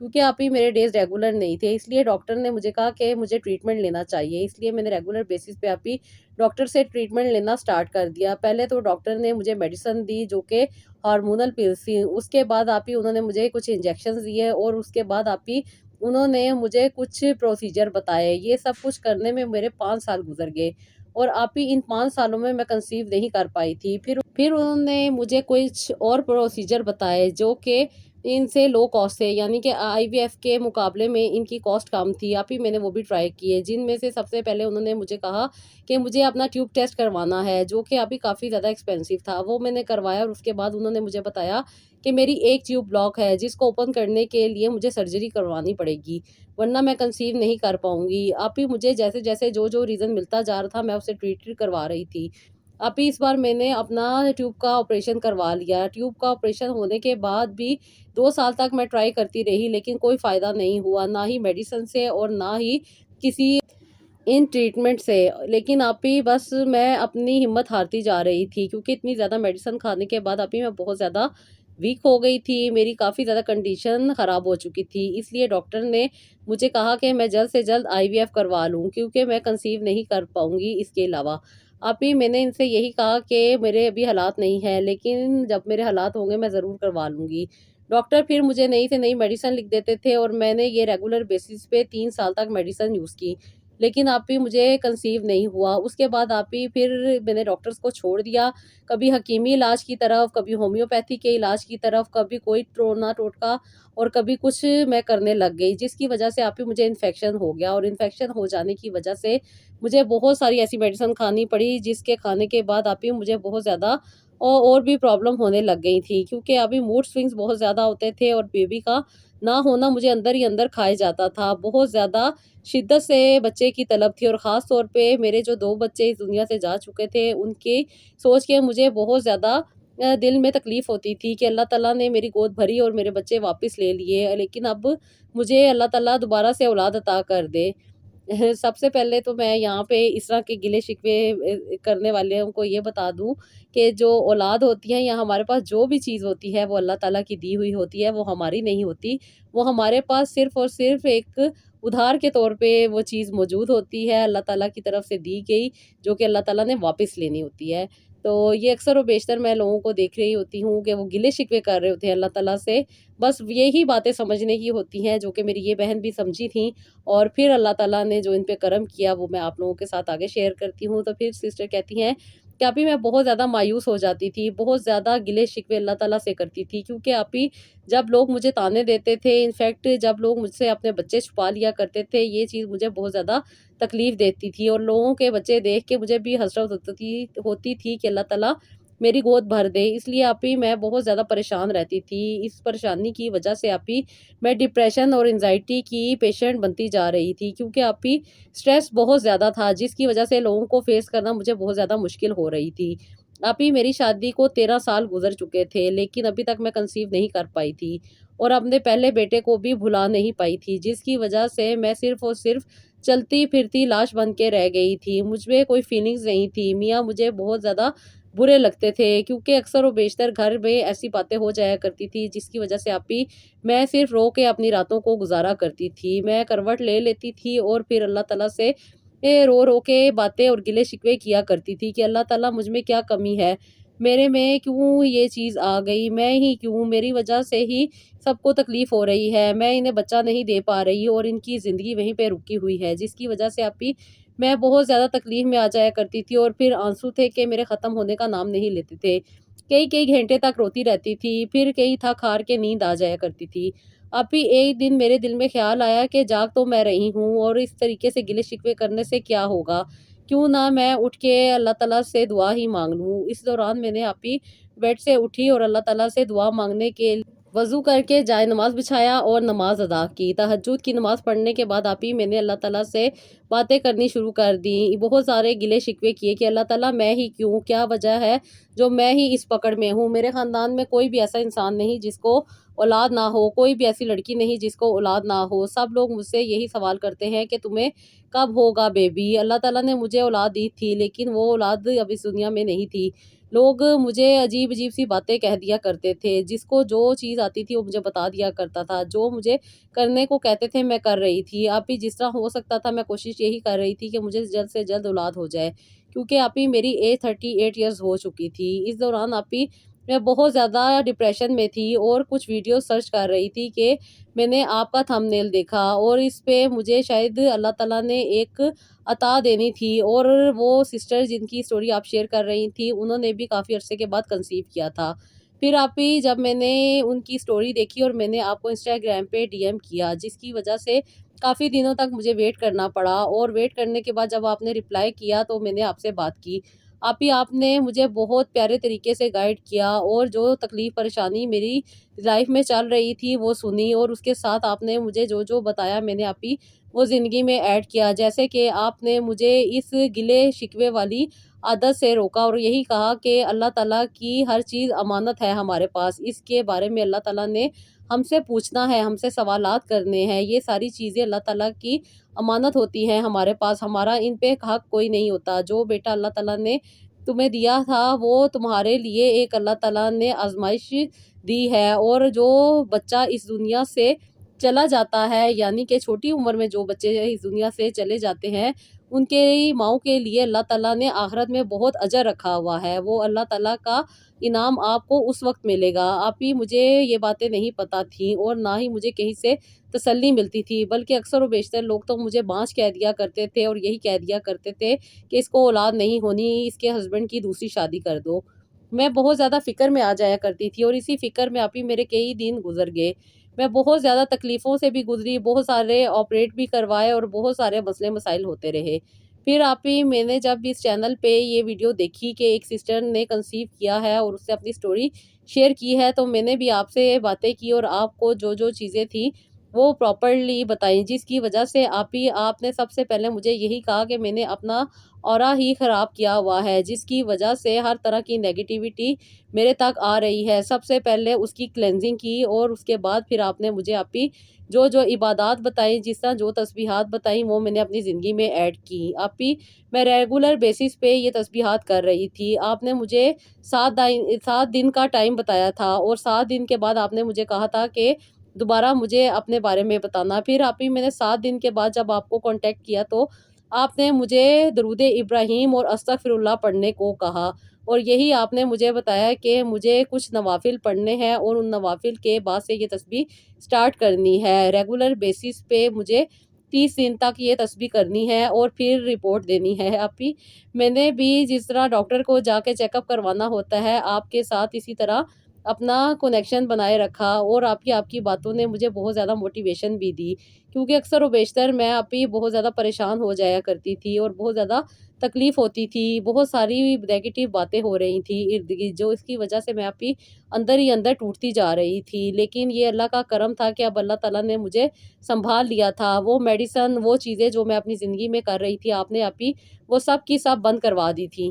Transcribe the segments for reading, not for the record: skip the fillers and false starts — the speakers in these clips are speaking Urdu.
کیونکہ آپ ہی میرے ڈیز ریگولر نہیں تھے، اس لیے ڈاکٹر نے مجھے کہا کہ مجھے ٹریٹمنٹ لینا چاہیے، اس لیے میں نے ریگولر بیسس پہ آپ ہی ڈاکٹر سے ٹریٹمنٹ لینا سٹارٹ کر دیا۔ پہلے تو ڈاکٹر نے مجھے میڈیسن دی جو کہ ہارمونل پلس تھی، اس کے بعد آپ ہی انہوں نے مجھے کچھ انجیکشنز دیے، اور اس کے بعد آپ ہی انہوں نے مجھے کچھ پروسیجر بتائے۔ یہ سب کچھ کرنے میں میرے 5 سال گزر گئے، اور آپ ہی ان 5 سالوں میں کنسیو نہیں کر پائی تھی۔ پھر انہوں نے مجھے کچھ اور پروسیجر بتائے جو کہ ان سے لو کاسٹ تھے، یعنی کہ آئی وی ایف کے مقابلے میں ان کی کاسٹ کم تھی۔ آپ ہی میں نے وہ بھی ٹرائی کیے، جن میں سے سب سے پہلے انہوں نے مجھے کہا کہ مجھے اپنا ٹیوب ٹیسٹ کروانا ہے، جو کہ ابھی کافی زیادہ ایکسپینسو تھا۔ وہ میں نے کروایا، اور اس کے بعد انہوں نے مجھے بتایا کہ میری ایک ٹیوب بلاک ہے، جس کو اوپن کرنے کے لیے مجھے سرجری کروانی پڑے گی، ورنہ میں کنسیو نہیں کر پاؤں گی۔ آپ ہی مجھے جیسے جیسے جو ریزن ملتا جا رہا تھا میں اسے ٹریٹ کروا رہی تھی۔ اب اس بار میں نے اپنا ٹیوب کا آپریشن کروا لیا۔ ٹیوب کا آپریشن ہونے کے بعد بھی 2 سال تک میں ٹرائی کرتی رہی، لیکن کوئی فائدہ نہیں ہوا، نہ ہی میڈیسن سے اور نہ ہی کسی ان ٹریٹمنٹ سے۔ لیکن آپ ہی بس میں اپنی ہمت ہارتی جا رہی تھی، کیونکہ اتنی زیادہ میڈیسن کھانے کے بعد آپ ہی میں بہت زیادہ ویک ہو گئی تھی، میری کافی زیادہ کنڈیشن خراب ہو چکی تھی۔ اس لیے ڈاکٹر نے مجھے کہا کہ میں جلد سے جلد آئی وی ایف کروا لوں، کیونکہ میں کنسیو نہیں کر پاؤں گی اس کے علاوہ۔ آپ ہی میں نے ان سے یہی کہا کہ میرے ابھی حالات نہیں ہیں، لیکن جب میرے حالات ہوں گے میں ضرور کروا لوں گی۔ ڈاکٹر پھر مجھے نئی سے نئی میڈیسن لکھ دیتے تھے، اور میں نے یہ ریگولر بیسس پہ 3 سال تک میڈیسن یوز کی، لیکن آپ ہی مجھے کنسیو نہیں ہوا۔ اس کے بعد آپ ہی پھر میں نے ڈاکٹرز کو چھوڑ دیا، کبھی حکیمی علاج کی طرف، کبھی ہومیوپیتھی کے علاج کی طرف، کبھی کوئی ٹونا ٹوٹکا، اور کبھی کچھ میں کرنے لگ گئی، جس کی وجہ سے آپ ہی مجھے انفیکشن ہو گیا، اور انفیکشن ہو جانے کی وجہ سے مجھے بہت ساری ایسی میڈیسن کھانی پڑی، جس کے کھانے کے بعد آپ ہی مجھے بہت زیادہ اور بھی پرابلم ہونے لگ گئی تھی، کیونکہ ابھی موڈ سوئنگز بہت زیادہ ہوتے تھے، اور بیبی کا نہ ہونا مجھے اندر ہی اندر کھائے جاتا تھا۔ بہت زیادہ شدت سے بچے کی طلب تھی، اور خاص طور پہ میرے جو 2 بچے اس دنیا سے جا چکے تھے، ان کی سوچ کے مجھے بہت زیادہ دل میں تکلیف ہوتی تھی کہ اللہ تعالیٰ نے میری گود بھری اور میرے بچے واپس لے لیے، لیکن اب مجھے اللہ تعالیٰ دوبارہ سے اولاد عطا کر دے۔ سب سے پہلے تو میں یہاں پہ اس طرح کے گلے شکوے کرنے والوں کو یہ بتا دوں کہ جو اولاد ہوتی ہے، یا ہمارے پاس جو بھی چیز ہوتی ہے، وہ اللہ تعالیٰ کی دی ہوئی ہوتی ہے، وہ ہماری نہیں ہوتی۔ وہ ہمارے پاس صرف اور صرف ایک ادھار کے طور پہ وہ چیز موجود ہوتی ہے، اللہ تعالیٰ کی طرف سے دی گئی، جو کہ اللہ تعالیٰ نے واپس لینی ہوتی ہے۔ تو یہ اکثر و بیشتر میں لوگوں کو دیکھ رہی ہوتی ہوں کہ وہ گلے شکوے کر رہے ہوتے ہیں اللہ تعالیٰ سے، بس یہی باتیں سمجھنے کی ہوتی ہیں، جو کہ میری یہ بہن بھی سمجھی تھیں، اور پھر اللہ تعالیٰ نے جو ان پہ کرم کیا وہ میں آپ لوگوں کے ساتھ آگے شیئر کرتی ہوں۔ تو پھر سسٹر کہتی ہیں کہ ابھی میں بہت زیادہ مایوس ہو جاتی تھی، بہت زیادہ گلے شکوے اللہ تعالیٰ سے کرتی تھی، کیونکہ ابھی جب لوگ مجھے تانے دیتے تھے، انفیکٹ جب لوگ مجھ سے اپنے بچے چھپا لیا کرتے تھے، یہ چیز مجھے بہت زیادہ تکلیف دیتی تھی، اور لوگوں کے بچے دیکھ کے مجھے بھی حسرت ہوتی تھی کہ اللہ تعالیٰ میری گود بھر دے۔ اس لیے آپ ہی میں بہت زیادہ پریشان رہتی تھی۔ اس پریشانی کی وجہ سے آپ ہی میں ڈپریشن اور انزائٹی کی پیشنٹ بنتی جا رہی تھی، کیونکہ آپ ہی سٹریس بہت زیادہ تھا، جس کی وجہ سے لوگوں کو فیس کرنا مجھے بہت زیادہ مشکل ہو رہی تھی۔ آپ ہی میری شادی کو 13 سال گزر چکے تھے، لیکن ابھی تک میں کنسیو نہیں کر پائی تھی، اور اپنے پہلے بیٹے کو بھی بھلا نہیں پائی تھی، جس کی وجہ سے میں صرف اور صرف چلتی پھرتی لاش بن کے رہ گئی تھی۔ مجھ میں کوئی فیلنگز نہیں تھی، میاں مجھے بہت زیادہ برے لگتے تھے، کیونکہ اکثر و بیشتر گھر میں ایسی باتیں ہو جایا کرتی تھی، جس کی وجہ سے آپ ہی میں صرف رو کے اپنی راتوں کو گزارا کرتی تھی۔ میں کروٹ لے لیتی تھی، اور پھر اللہ تعالیٰ سے رو رو کے باتیں اور گلے شکوے کیا کرتی تھی کہ اللہ تعالیٰ مجھ میں کیا کمی ہے، میرے میں کیوں یہ چیز آ گئی، میں ہی کیوں، میری وجہ سے ہی سب کو تکلیف ہو رہی ہے، میں انہیں بچہ نہیں دے پا رہی، اور ان کی زندگی وہیں پہ رکی ہوئی ہے، جس کی وجہ سے آپ ہی میں بہت زیادہ تکلیف میں آ جایا کرتی تھی، اور پھر آنسو تھے کہ میرے ختم ہونے کا نام نہیں لیتے تھے۔ کئی کئی گھنٹے تک روتی رہتی تھی، پھر کئی تھک ہار کے نیند آ جایا کرتی تھی۔ اب بھی ایک دن میرے دل میں خیال آیا کہ جاگ تو میں رہی ہوں، اور اس طریقے سے گلے شکوے کرنے سے کیا ہوگا، کیوں نہ میں اٹھ کے اللہ تعالیٰ سے دعا ہی مانگ لوں۔ اس دوران میں نے آپ ہی بیڈ سے اٹھی اور اللہ تعالیٰ سے دعا مانگنے کے وضو کر کے جائے نماز بچھایا اور نماز ادا کی۔ تہجد کی نماز پڑھنے کے بعد آپ ہی میں نے اللہ تعالیٰ سے باتیں کرنی شروع کر دیں، بہت سارے گلے شکوے کیے کہ اللہ تعالیٰ میں ہی کیوں، کیا وجہ ہے جو میں ہی اس پکڑ میں ہوں، میرے خاندان میں کوئی بھی ایسا انسان نہیں جس کو اولاد نہ ہو، کوئی بھی ایسی لڑکی نہیں جس کو اولاد نہ ہو، سب لوگ مجھ سے یہی سوال کرتے ہیں کہ تمہیں کب ہوگا بیبی۔ اللہ تعالیٰ نے مجھے اولاد دی تھی، لیکن وہ اولاد اب اس دنیا میں نہیں تھی، لوگ مجھے عجیب عجیب سی باتیں کہہ دیا کرتے تھے، جس کو جو چیز آتی تھی وہ مجھے بتا دیا کرتا تھا، جو مجھے کرنے کو کہتے تھے میں کر رہی تھی۔ آپ ہی جس طرح ہو سکتا تھا میں کوشش یہی کر رہی تھی کہ مجھے جلد سے جلد اولاد ہو جائے، کیونکہ آپ ہی میری ایج 38 ایئرز ہو چکی تھی۔ اس دوران آپ ہی میں بہت زیادہ ڈپریشن میں تھی اور کچھ ویڈیو سرچ کر رہی تھی کہ میں نے آپ کا تھمب نیل دیکھا اور اس پہ مجھے شاید اللہ تعالیٰ نے ایک عطا دینی تھی، اور وہ سسٹر جن کی سٹوری آپ شیئر کر رہی تھی انہوں نے بھی کافی عرصے کے بعد کنسیو کیا تھا۔ پھر آپ ہی جب میں نے ان کی سٹوری دیکھی اور میں نے آپ کو انسٹاگرام پہ ڈی ایم کیا، جس کی وجہ سے کافی دنوں تک مجھے ویٹ کرنا پڑا، اور ویٹ کرنے کے بعد جب آپ نے رپلائی کیا تو میں نے آپ سے بات کی۔ آپ نے مجھے بہت پیارے طریقے سے گائیڈ کیا، اور جو تکلیف پریشانی میری لائف میں چل رہی تھی وہ سنی، اور اس کے ساتھ آپ نے مجھے جو جو بتایا میں نے آپ ہی وہ زندگی میں ایڈ کیا۔ جیسے کہ آپ نے مجھے اس گلے شکوے والی عادت سے روکا اور یہی کہا کہ اللہ تعالیٰ کی ہر چیز امانت ہے ہمارے پاس، اس کے بارے میں اللہ تعالیٰ نے ہم سے پوچھنا ہے، ہم سے سوالات کرنے ہیں، یہ ساری چیزیں اللہ تعالیٰ کی امانت ہوتی ہیں ہمارے پاس، ہمارا ان پہ حق کوئی نہیں ہوتا۔ جو بیٹا اللہ تعالیٰ نے تمہیں دیا تھا وہ تمہارے لیے ایک اللہ تعالیٰ نے آزمائش دی ہے، اور جو بچہ اس دنیا سے چلا جاتا ہے، یعنی کہ چھوٹی عمر میں جو بچے اس دنیا سے چلے جاتے ہیں ان کے ماؤں کے لیے اللہ تعالیٰ نے آخرت میں بہت اجر رکھا ہوا ہے، وہ اللہ تعالیٰ کا انعام آپ کو اس وقت ملے گا۔ آپ ہی مجھے یہ باتیں نہیں پتہ تھیں اور نہ ہی مجھے کہیں سے تسلی ملتی تھی، بلکہ اکثر و بیشتر لوگ تو مجھے بانجھ کہہ دیا کرتے تھے اور یہی کہہ دیا کرتے تھے کہ اس کو اولاد نہیں ہونی، اس کے ہسبینڈ کی دوسری شادی کر دو۔ میں بہت زیادہ فکر میں آ جایا کرتی تھی، اور اسی فکر میں آپ ہی میرے کئی دن گزر گئے۔ میں بہت زیادہ تکلیفوں سے بھی گزری، بہت سارے آپریٹ بھی کروائے اور بہت سارے مسئلے مسائل ہوتے رہے۔ پھر آپ ہی میں نے جب اس چینل پہ یہ ویڈیو دیکھی کہ ایک سسٹر نے کنسیو کیا ہے اور اس سے اپنی سٹوری شیئر کی ہے، تو میں نے بھی آپ سے باتیں کی اور آپ کو جو جو چیزیں تھیں وہ پراپرلی بتائیں، جس کی وجہ سے آپ نے سب سے پہلے مجھے یہی کہا کہ میں نے اپنا اورا ہی خراب کیا ہوا ہے، جس کی وجہ سے ہر طرح کی نیگیٹیوٹی میرے تک آ رہی ہے۔ سب سے پہلے اس کی کلینزنگ کی، اور اس کے بعد پھر آپ نے مجھے جو جو عبادات بتائیں، جس طرح جو تسبیحات بتائیں وہ میں نے اپنی زندگی میں ایڈ کی۔ میں ریگولر بیسس پہ یہ تسبیحات کر رہی تھی۔ آپ نے مجھے 7 دن کا ٹائم بتایا تھا، اور 7 دن کے بعد آپ نے مجھے کہا تھا کہ دوبارہ مجھے اپنے بارے میں بتانا۔ پھر میں نے 7 دن کے بعد جب آپ کو کانٹیکٹ کیا تو آپ نے مجھے درود ابراہیم اور استغفر اللہ پڑھنے کو کہا، اور یہی آپ نے مجھے بتایا کہ مجھے کچھ نوافل پڑھنے ہیں اور ان نوافل کے بعد سے یہ تسبیح سٹارٹ کرنی ہے۔ ریگولر بیسس پہ مجھے 30 دن تک یہ تسبیح کرنی ہے اور پھر رپورٹ دینی ہے۔ میں نے بھی جس طرح ڈاکٹر کو جا کے چیک اپ کروانا ہوتا ہے، آپ کے ساتھ اسی طرح اپنا کنیکشن بنائے رکھا، اور آپ کی باتوں نے مجھے بہت زیادہ موٹیویشن بھی دی، کیونکہ اکثر و بیشتر میں بہت زیادہ پریشان ہو جایا کرتی تھی اور بہت زیادہ تکلیف ہوتی تھی، بہت ساری نیگیٹو باتیں ہو رہی تھیں ارد گرد، جو اس کی وجہ سے میں اندر ہی اندر ٹوٹتی جا رہی تھی۔ لیکن یہ اللہ کا کرم تھا کہ اب اللہ تعالیٰ نے مجھے سنبھال لیا تھا۔ وہ میڈیسن، وہ چیزیں جو میں اپنی زندگی میں کر رہی تھی، آپ نے وہ سب کی سب بند کروا دی تھی۔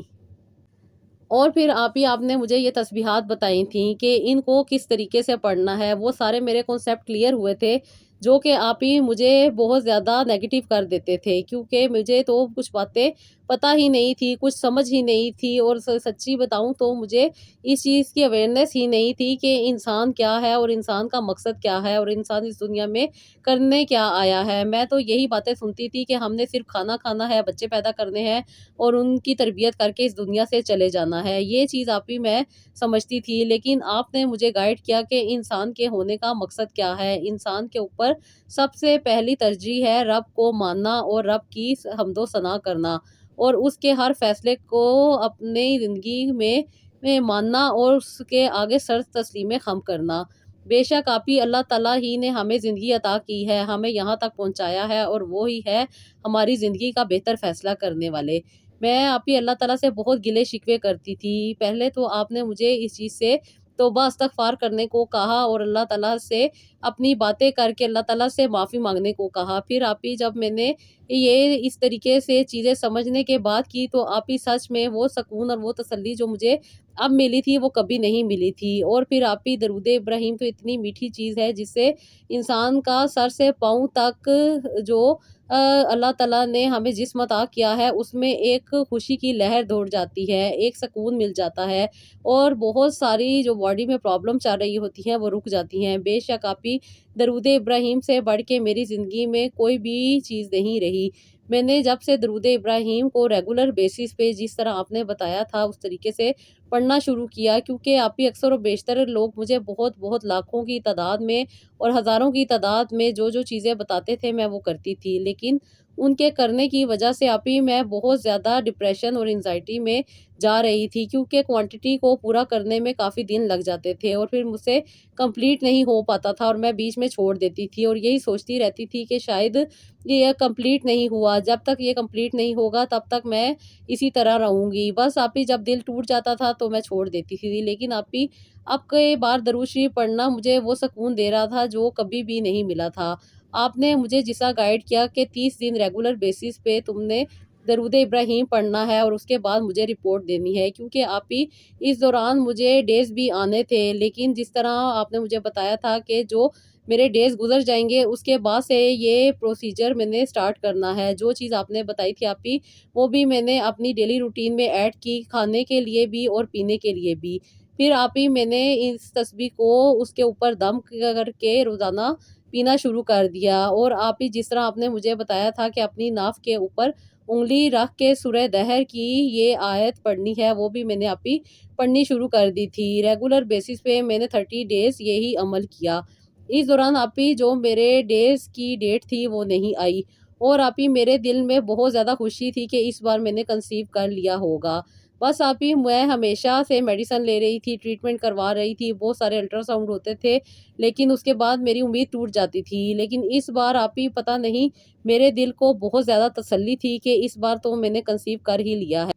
اور پھر آپ نے مجھے یہ تسبیحات بتائی تھیں کہ ان کو کس طریقے سے پڑھنا ہے، وہ سارے میرے کنسیپٹ کلیئر ہوئے تھے، جو کہ مجھے بہت زیادہ نیگیٹو کر دیتے تھے، کیونکہ مجھے تو کچھ باتیں پتہ ہی نہیں تھی، کچھ سمجھ ہی نہیں تھی، اور سچی بتاؤں تو مجھے اس چیز کی اویئرنیس ہی نہیں تھی کہ انسان کیا ہے اور انسان کا مقصد کیا ہے اور انسان اس دنیا میں کرنے کیا آیا ہے۔ میں تو یہی باتیں سنتی تھی کہ ہم نے صرف کھانا کھانا ہے، بچے پیدا کرنے ہیں اور ان کی تربیت کر کے اس دنیا سے چلے جانا ہے، یہ چیز میں سمجھتی تھی۔ لیکن آپ نے مجھے گائیڈ کیا کہ انسان کے ہونے کا مقصد کیا ہے، انسان کے اوپر سب سے پہلی ترجیح ہے رب کو ماننا اور رب کی حمد و ثنا کرنا، اور اس کے ہر فیصلے کو اپنی زندگی میں ماننا اور اس کے آگے سر تسلیم خم کرنا۔ بے شک اللہ تعالیٰ ہی نے ہمیں زندگی عطا کی ہے، ہمیں یہاں تک پہنچایا ہے، اور وہی ہے ہماری زندگی کا بہتر فیصلہ کرنے والے۔ میں اللہ تعالیٰ سے بہت گلے شکوے کرتی تھی۔ پہلے تو آپ نے مجھے اس چیز سے توبہ استغفار کرنے کو کہا اور اللہ تعالیٰ سے اپنی باتیں کر کے اللہ تعالیٰ سے معافی مانگنے کو کہا۔ پھر جب میں نے یہ اس طریقے سے چیزیں سمجھنے کے بعد کی، تو سچ میں وہ سکون اور وہ تسلی جو مجھے اب ملی تھی وہ کبھی نہیں ملی تھی۔ اور پھر آپ ہی درود ابراہیم تو اتنی میٹھی چیز ہے جس سے انسان کا سر سے پاؤں تک جو اللہ تعالیٰ نے ہمیں جسم عطا کیا ہے اس میں ایک خوشی کی لہر دوڑ جاتی ہے، ایک سکون مل جاتا ہے، اور بہت ساری جو باڈی میں پرابلم چل رہی ہوتی ہیں وہ رک جاتی ہیں۔ بے شک آپ ہی درود ابراہیم سے بڑھ کے میری زندگی میں کوئی بھی چیز نہیں رہی۔ میں نے جب سے درود ابراہیم کو ریگولر بیسس پہ جس طرح آپ نے بتایا تھا اس طریقے سے پڑھنا شروع کیا، کیونکہ آپ ہی اکثر و بیشتر لوگ مجھے بہت بہت لاکھوں کی تعداد میں اور ہزاروں کی تعداد میں جو جو چیزیں بتاتے تھے میں وہ کرتی تھی، لیکن ان کے کرنے کی وجہ سے آپ ہی میں بہت زیادہ ڈپریشن اور انزائٹی میں جا رہی تھی، کیونکہ کوانٹٹی کو پورا کرنے میں کافی دن لگ جاتے تھے اور پھر مجھ سے کمپلیٹ نہیں ہو پاتا تھا اور میں بیچ میں چھوڑ دیتی تھی اور یہی سوچتی رہتی تھی کہ شاید یہ کمپلیٹ نہیں ہوا، جب تک یہ کمپلیٹ نہیں ہوگا تب تک میں اسی طرح رہوں گی۔ بس آپ ہی جب دل ٹوٹ جاتا تھا تو میں چھوڑ دیتی تھی، لیکن آپ ہی اب کے بار درود شریف پڑھنا مجھے وہ سکون دے رہا تھا جو کبھی بھی نہیں ملا تھا۔ آپ نے مجھے جسا گائیڈ کیا کہ 30 دن ریگولر بیسس پہ تم نے درود ابراہیم پڑھنا ہے اور اس کے بعد مجھے رپورٹ دینی ہے، کیونکہ آپ ہی اس دوران مجھے ڈیز بھی آنے تھے، لیکن جس طرح آپ نے مجھے بتایا تھا کہ جو میرے ڈیز گزر جائیں گے اس کے بعد سے یہ پروسیجر میں نے سٹارٹ کرنا ہے۔ جو چیز آپ نے بتائی تھی آپ ہی وہ بھی میں نے اپنی ڈیلی روٹین میں ایڈ کی، کھانے کے لیے بھی اور پینے کے لیے بھی۔ پھر آپ ہی میں نے اس تسبیح کو اس کے اوپر دم کر کے روزانہ پینا شروع کر دیا، اور آپ ہی جس طرح آپ نے مجھے بتایا تھا کہ اپنی ناف کے اوپر انگلی رکھ کے سورہ دہر کی یہ آیت پڑھنی ہے، وہ بھی میں نے آپ ہی پڑھنی شروع کر دی تھی۔ ریگولر بیسس پہ میں نے 30 ڈیز یہی عمل کیا۔ اس دوران آپ ہی جو میرے ڈیز کی ڈیٹ تھی وہ نہیں آئی، اور آپ ہی میرے دل میں بہت زیادہ خوشی تھی کہ اس بار میں نے کنسیو کر لیا ہوگا۔ بس آپ ہی میں ہمیشہ سے میڈیسن لے رہی تھی، ٹریٹمنٹ کروا رہی تھی، بہت سارے الٹرا ساؤنڈ ہوتے تھے، لیکن اس کے بعد میری امید ٹوٹ جاتی تھی۔ لیکن اس بار آپ ہی پتہ نہیں میرے دل کو بہت زیادہ تسلی تھی کہ اس بار تو میں نے کنسیو کر ہی لیا ہے۔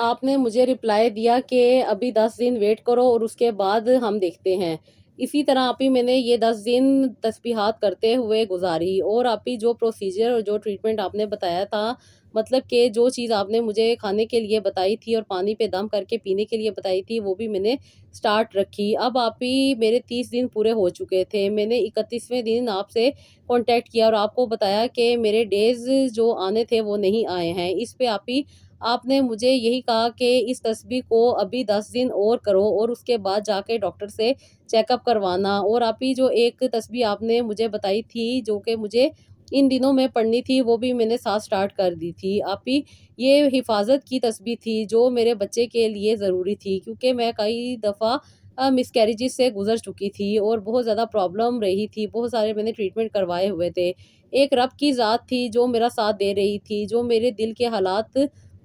آپ نے مجھے رپلائی دیا کہ ابھی 10 دن ویٹ کرو اور اس کے بعد ہم دیکھتے ہیں۔ اسی طرح آپ ہی میں نے یہ 10 دن تسبیحات کرتے ہوئے گزاری، اور آپ ہی جو پروسیجر اور جو ٹریٹمنٹ آپ نے بتایا تھا، مطلب کہ جو چیز آپ نے مجھے کھانے کے لیے بتائی تھی اور پانی پہ دم کر کے پینے کے لیے بتائی تھی وہ بھی میں نے سٹارٹ رکھی۔ اب آپ ہی میرے 30 دن پورے ہو چکے تھے، میں نے 31ویں دن آپ سے کانٹیکٹ کیا اور آپ کو بتایا کہ میرے ڈیز جو آنے تھے وہ نہیں آئے ہیں۔ اس پہ آپ نے مجھے یہی کہا کہ اس تسبیح کو ابھی 10 دن اور کرو اور اس کے بعد جا کے ڈاکٹر سے چیک اپ کروانا۔ اور آپ ہی جو ایک تسبیح آپ نے مجھے بتائی تھی جو کہ مجھے ان دنوں میں پڑھنی تھی وہ بھی میں نے ساتھ سٹارٹ کر دی تھی۔ آپ ہی یہ حفاظت کی تسبیح تھی جو میرے بچے کے لیے ضروری تھی، کیونکہ میں کئی دفعہ مس کیریجز سے گزر چکی تھی اور بہت زیادہ پرابلم رہی تھی، بہت سارے میں نے ٹریٹمنٹ کروائے ہوئے تھے۔ ایک رب کی ذات تھی جو میرا ساتھ دے رہی تھی، جو میرے دل کے حالات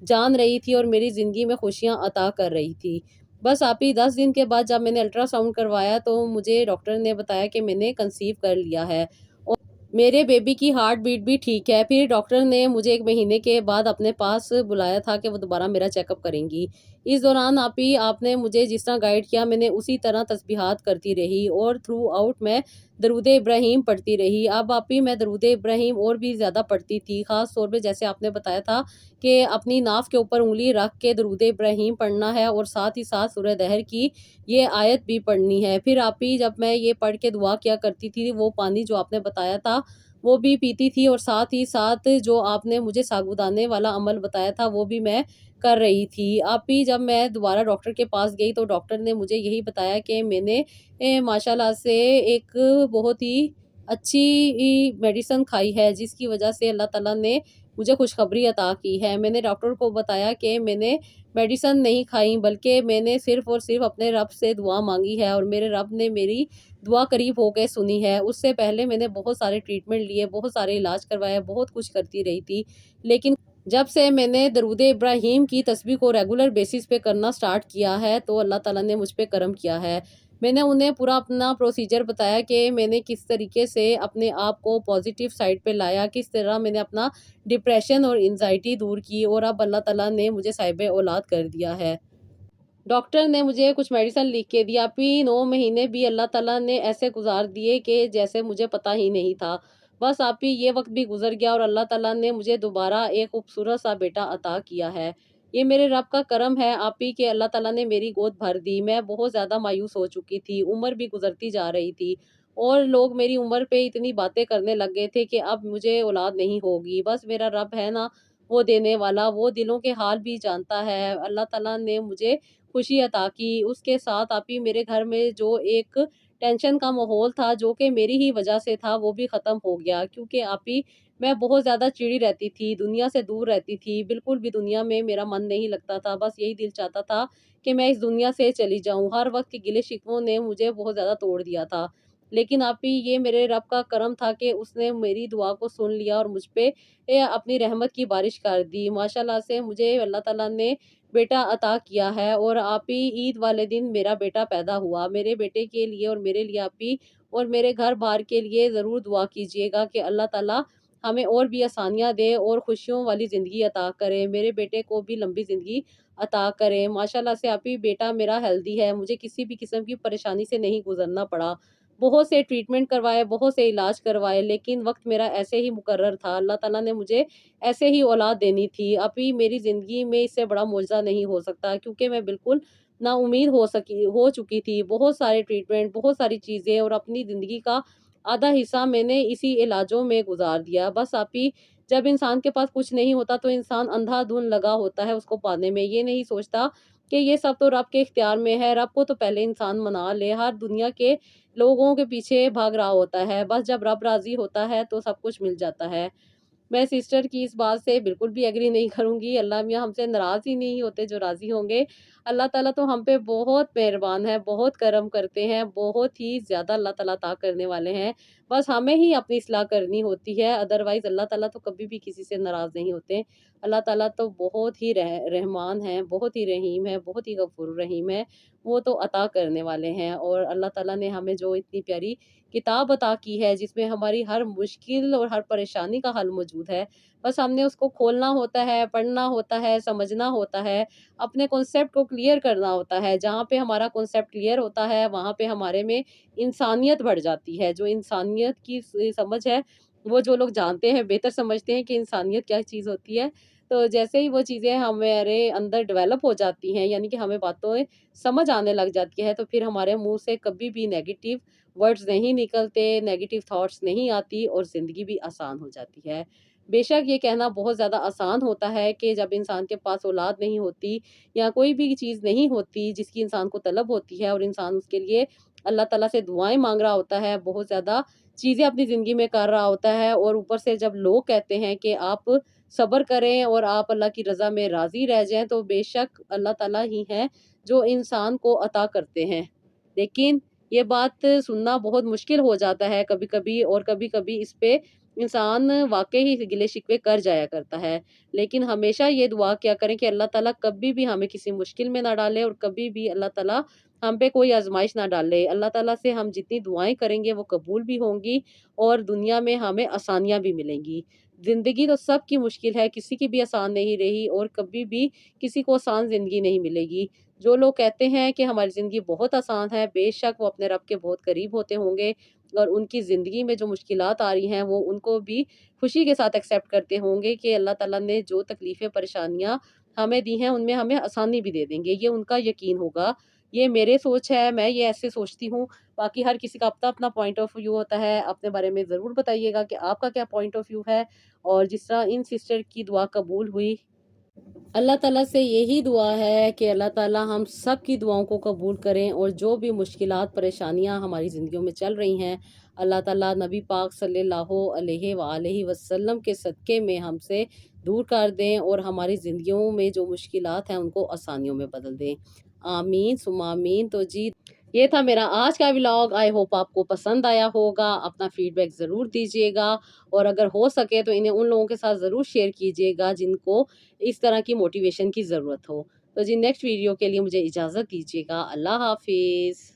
جان رہی تھی اور میری زندگی میں خوشیاں عطا کر رہی تھی۔ بس آپ ہی 10 دن کے بعد جب میں نے الٹرا ساؤنڈ کروایا تو مجھے ڈاکٹر نے بتایا کہ میں نے کنسیو کر لیا ہے اور میرے بیبی کی ہارٹ بیٹ بھی ٹھیک ہے۔ پھر ڈاکٹر نے مجھے 1 مہینے کے بعد اپنے پاس بلایا تھا کہ وہ دوبارہ میرا چیک اپ کریں گی۔ اس دوران آپ نے مجھے جس طرح گائیڈ کیا میں نے اسی طرح تسبیحات کرتی رہی اور تھرو آؤٹ میں درود ابراہیم پڑھتی رہی۔ اب آپ ہی میں درود ابراہیم اور بھی زیادہ پڑھتی تھی، خاص طور پہ جیسے آپ نے بتایا تھا کہ اپنی ناف کے اوپر انگلی رکھ کے درود ابراہیم پڑھنا ہے اور ساتھ ہی ساتھ سورہ دہر کی یہ آیت بھی پڑھنی ہے۔ پھر آپ ہی جب میں یہ پڑھ کے دعا کیا کرتی تھی وہ پانی جو آپ نے بتایا تھا وہ بھی پیتی تھی، اور ساتھ ہی ساتھ جو آپ نے مجھے ساگودانے والا عمل بتایا تھا وہ بھی میں کر رہی تھی۔ آپ ہی جب میں دوبارہ ڈاکٹر کے پاس گئی تو ڈاکٹر نے مجھے یہی بتایا کہ میں نے ماشاءاللہ سے ایک بہت ہی اچھی میڈیسن کھائی ہے جس کی وجہ سے اللہ تعالیٰ نے مجھے خوشخبری عطا کی ہے۔ میں نے ڈاکٹر کو بتایا کہ میں نے میڈیسن نہیں کھائی بلکہ میں نے صرف اور صرف اپنے رب سے دعا مانگی ہے اور میرے رب نے میری دعا قریب ہو کے سنی ہے۔ اس سے پہلے میں نے بہت سارے ٹریٹمنٹ لیے، بہت سارے علاج کروائے، بہت کچھ کرتی رہی تھی، لیکن جب سے میں نے درود ابراہیم کی تسبیح کو ریگولر بیسس پہ کرنا سٹارٹ کیا ہے تو اللہ تعالیٰ نے مجھ پہ کرم کیا ہے۔ میں نے انہیں پورا اپنا پروسیجر بتایا کہ میں نے کس طریقے سے اپنے آپ کو پازیٹیو سائڈ پہ لایا، کس طرح میں نے اپنا ڈپریشن اور انزائٹی دور کی، اور اب اللہ تعالیٰ نے مجھے صاحب اولاد کر دیا ہے۔ ڈاکٹر نے مجھے کچھ میڈیسن لکھ کے دیا، پھر 9 مہینے بھی اللہ تعالیٰ نے ایسے گزار دیے کہ جیسے مجھے پتہ ہی نہیں تھا۔ بس آپ ہی یہ وقت بھی گزر گیا اور اللہ تعالیٰ نے مجھے دوبارہ ایک خوبصورت سا بیٹا عطا کیا ہے۔ یہ میرے رب کا کرم ہے آپ ہی کہ اللہ تعالیٰ نے میری گود بھر دی۔ میں بہت زیادہ مایوس ہو چکی تھی، عمر بھی گزرتی جا رہی تھی اور لوگ میری عمر پہ اتنی باتیں کرنے لگ گئے تھے کہ اب مجھے اولاد نہیں ہوگی۔ بس میرا رب ہے نا وہ دینے والا، وہ دلوں کے حال بھی جانتا ہے۔ اللہ تعالیٰ نے مجھے خوشی عطا کی، اس کے ساتھ آپ ہی میرے گھر میں جو ایک ٹینشن کا ماحول تھا جو کہ میری ہی وجہ سے تھا وہ بھی ختم ہو گیا، کیونکہ آپ ہی میں بہت زیادہ چڑی رہتی تھی، دنیا سے دور رہتی تھی، بالکل بھی دنیا میں میرا من نہیں لگتا تھا، بس یہی دل چاہتا تھا کہ میں اس دنیا سے چلی جاؤں۔ ہر وقت کے گلے شکووں نے مجھے بہت زیادہ توڑ دیا تھا، لیکن آپ ہی یہ میرے رب کا کرم تھا کہ اس نے میری دعا کو سن لیا اور مجھ پہ اپنی رحمت کی بارش کر دی۔ ماشاءاللہ سے مجھے اللہ تعالیٰ نے بیٹا عطا کیا ہے، اور آپ ہی عید والے دن میرا بیٹا پیدا ہوا۔ میرے بیٹے کے لیے اور میرے لیے آپ ہی اور میرے گھر بار کے لیے ضرور دعا کیجیے گا کہ اللہ تعالیٰ ہمیں اور بھی آسانیاں دے اور خوشیوں والی زندگی عطا کرے، میرے بیٹے کو بھی لمبی زندگی عطا کرے۔ ماشاءاللہ سے آپ ہی بیٹا میرا ہیلدی ہے، مجھے کسی بھی قسم کی پریشانی سے نہیں گزرنا پڑا، بہت سے ٹریٹمنٹ کروائے، بہت سے علاج کروائے، لیکن وقت میرا ایسے ہی مقرر تھا۔ اللہ تعالیٰ نے مجھے ایسے ہی اولاد دینی تھی۔ ابھی میری زندگی میں اس سے بڑا معجزہ نہیں ہو سکتا، کیونکہ میں بالکل نا امید ہو چکی تھی، بہت سارے ٹریٹمنٹ، بہت ساری چیزیں، اور اپنی زندگی کا آدھا حصہ میں نے اسی علاجوں میں گزار دیا۔ بس آپ ہی جب انسان کے پاس کچھ نہیں ہوتا تو انسان اندھا دھن لگا ہوتا ہے اس کو پانے میں، یہ نہیں سوچتا کہ یہ سب تو رب کے اختیار میں ہے، رب کو تو پہلے انسان منا لے۔ ہر دنیا کے لوگوں کے پیچھے بھاگ رہا ہوتا ہے، بس جب رب راضی ہوتا ہے تو سب کچھ مل جاتا ہے۔ میں سسٹر کی اس بات سے بالکل بھی ایگری نہیں کروں گی، اللہ میاں ہم سے ناراض ہی نہیں ہوتے جو راضی ہوں گے۔ اللہ تعالیٰ تو ہم پہ بہت مہربان ہے، بہت کرم کرتے ہیں، بہت ہی زیادہ اللہ تعالیٰ عطا کرنے والے ہیں، بس ہمیں ہی اپنی اصلاح کرنی ہوتی ہے، ادروائز اللہ تعالیٰ تو کبھی بھی کسی سے ناراض نہیں ہوتے۔ اللہ تعالیٰ تو بہت ہی رحمان ہے، بہت ہی رحیم ہے، بہت ہی غفور الرحیم ہے، وہ تو عطا کرنے والے ہیں۔ اور اللہ تعالیٰ نے ہمیں جو اتنی پیاری کتاب عطا کی ہے جس میں ہماری ہر مشکل اور ہر پریشانی کا حل موجود ہے، بس ہم نے اس کو کھولنا ہوتا ہے، پڑھنا ہوتا ہے، سمجھنا ہوتا ہے، اپنے کنسیپٹ کو کلیئر کرنا ہوتا ہے۔ جہاں پہ ہمارا کنسیپٹ کلیئر ہوتا ہے وہاں پہ ہمارے میں انسانیت بڑھ جاتی ہے، جو انسانیت کی سمجھ ہے وہ جو لوگ جانتے ہیں بہتر سمجھتے ہیں کہ انسانیت کیا چیز ہوتی ہے، تو جیسے ہی وہ چیزیں ہمارے اندر ڈیولپ ہو جاتی ہیں، یعنی کہ ہمیں باتوں سمجھ آنے لگ جاتی ہے، تو پھر ہمارے منہ سے کبھی بھی نیگیٹو ورڈز نہیں نکلتے، نیگیٹو تھاٹس نہیں آتی، اور زندگی بھی آسان ہو جاتی ہے۔ بے شک یہ کہنا بہت زیادہ آسان ہوتا ہے کہ جب انسان کے پاس اولاد نہیں ہوتی یا کوئی بھی چیز نہیں ہوتی جس کی انسان کو طلب ہوتی ہے، اور انسان اس کے لیے اللہ تعالیٰ سے دعائیں مانگ رہا ہوتا ہے، بہت زیادہ چیزیں اپنی زندگی میں کر رہا ہوتا ہے، اور اوپر سے جب لوگ کہتے ہیں کہ آپ صبر کریں اور آپ اللہ کی رضا میں راضی رہ جائیں، تو بے شک اللہ تعالیٰ ہی ہیں جو انسان کو عطا کرتے ہیں، لیکن یہ بات سننا بہت مشکل ہو جاتا ہے کبھی کبھی، اور کبھی کبھی اس پہ انسان واقعی گلے شکوے کر جایا کرتا ہے، لیکن ہمیشہ یہ دعا کیا کریں کہ اللہ تعالیٰ کبھی بھی ہمیں کسی مشکل میں نہ ڈالے، اور کبھی بھی اللہ تعالیٰ ہم پہ کوئی آزمائش نہ ڈالے۔ اللہ تعالیٰ سے ہم جتنی دعائیں کریں گے وہ قبول بھی ہوں گی، اور دنیا میں ہمیں آسانیاں بھی ملیں گی۔ زندگی تو سب کی مشکل ہے، کسی کی بھی آسان نہیں رہی، اور کبھی بھی کسی کو آسان زندگی نہیں ملے گی۔ جو لوگ کہتے ہیں کہ ہماری زندگی بہت آسان ہے، بے شک وہ اپنے رب کے بہت قریب ہوتے ہوں گے، اور ان کی زندگی میں جو مشکلات آ رہی ہیں وہ ان کو بھی خوشی کے ساتھ ایکسیپٹ کرتے ہوں گے کہ اللہ تعالیٰ نے جو تکلیفیں پریشانیاں ہمیں دی ہیں ان میں ہمیں آسانی بھی دے دیں گے، یہ ان کا یقین ہوگا۔ یہ میرے سوچ ہے، میں یہ ایسے سوچتی ہوں، باقی ہر کسی کا اپنا اپنا پوائنٹ آف ویو ہوتا ہے۔ اپنے بارے میں ضرور بتائیے گا کہ آپ کا کیا پوائنٹ آف ویو ہے، اور جس طرح ان سسٹر کی دعا قبول ہوئی، اللہ تعالیٰ سے یہی دعا ہے کہ اللہ تعالیٰ ہم سب کی دعاؤں کو قبول کریں، اور جو بھی مشکلات پریشانیاں ہماری زندگیوں میں چل رہی ہیں اللہ تعالیٰ نبی پاک صلی اللہ علیہ وآلہ وسلم کے صدقے میں ہم سے دور کر دیں، اور ہماری زندگیوں میں جو مشکلات ہیں ان کو آسانیوں میں بدل دیں، آمین ثم آمین۔ تو جی یہ تھا میرا آج کا ولاگ، آئی ہوپ آپ کو پسند آیا ہوگا، اپنا فیڈ بیک ضرور دیجیے گا، اور اگر ہو سکے تو انہیں ان لوگوں کے ساتھ ضرور شیئر کیجیے گا جن کو اس طرح کی موٹیویشن کی ضرورت ہو۔ تو جی نیکسٹ ویڈیو کے لیے مجھے اجازت دیجیے گا، اللہ حافظ۔